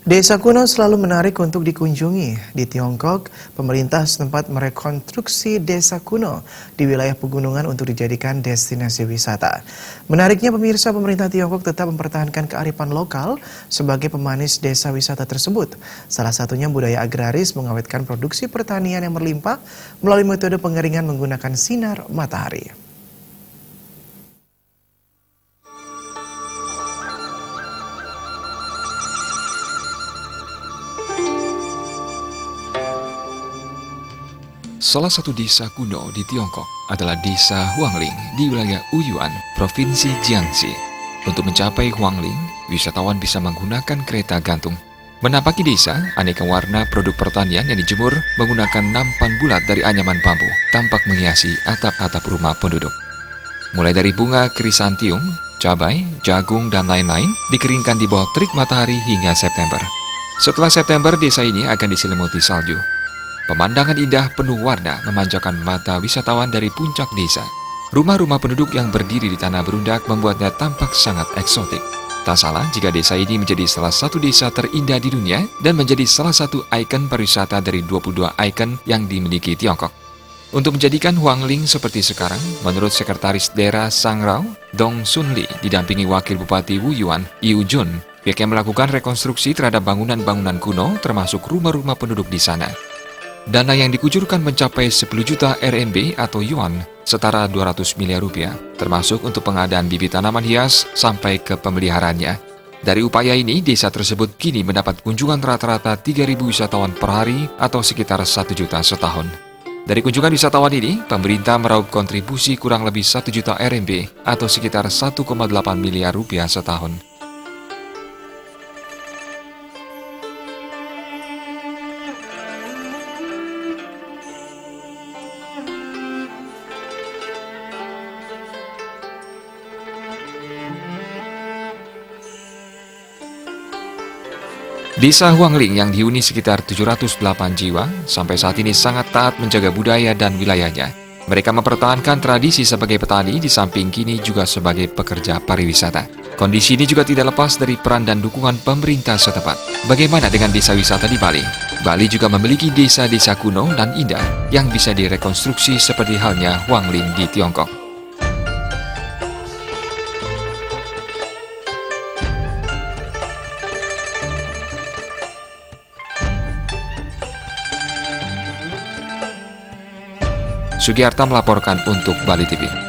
Desa kuno selalu menarik untuk dikunjungi. Di Tiongkok, pemerintah setempat merekonstruksi desa kuno di wilayah pegunungan untuk dijadikan destinasi wisata. Menariknya pemirsa, pemerintah Tiongkok tetap mempertahankan kearifan lokal sebagai pemanis desa wisata tersebut. Salah satunya budaya agraris mengawetkan produksi pertanian yang berlimpah melalui metode pengeringan menggunakan sinar matahari. Salah satu desa kuno di Tiongkok adalah desa Huangling di wilayah Uyuan, Provinsi Jiangxi. Untuk mencapai Huangling, wisatawan bisa menggunakan kereta gantung. Menapaki desa, aneka warna produk pertanian yang dijemur menggunakan nampan bulat dari anyaman bambu tampak menghiasi atap-atap rumah penduduk. Mulai dari bunga krisantium, cabai, jagung, dan lain-lain dikeringkan di bawah terik matahari hingga September. Setelah September, desa ini akan diselimuti salju. Pemandangan indah penuh warna memanjakan mata wisatawan dari puncak desa. Rumah-rumah penduduk yang berdiri di tanah berundak membuatnya tampak sangat eksotik. Tak salah jika desa ini menjadi salah satu desa terindah di dunia dan menjadi salah satu ikon pariwisata dari 22 ikon yang dimiliki Tiongkok. Untuk menjadikan Huangling seperti sekarang, menurut Sekretaris Daerah Sangrao, Dong Sunli didampingi Wakil Bupati Wuyuan, Yu Jun, pihaknya melakukan rekonstruksi terhadap bangunan-bangunan kuno termasuk rumah-rumah penduduk di sana. Dana yang dikucurkan mencapai 10 juta RMB atau yuan, setara 200 miliar rupiah, termasuk untuk pengadaan bibit tanaman hias sampai ke pemeliharaannya. Dari upaya ini, desa tersebut kini mendapat kunjungan rata-rata 3.000 wisatawan per hari atau sekitar 1 juta setahun. Dari kunjungan wisatawan ini, pemerintah meraup kontribusi kurang lebih 1 juta RMB atau sekitar 1,8 miliar rupiah setahun. Desa Huangling yang dihuni sekitar 708 jiwa, sampai saat ini sangat taat menjaga budaya dan wilayahnya. Mereka mempertahankan tradisi sebagai petani di samping kini juga sebagai pekerja pariwisata. Kondisi ini juga tidak lepas dari peran dan dukungan pemerintah setempat. Bagaimana dengan desa wisata di Bali? Bali juga memiliki desa-desa kuno dan indah yang bisa direkonstruksi seperti halnya Huangling di Tiongkok. Sugiarta melaporkan untuk Bali TV.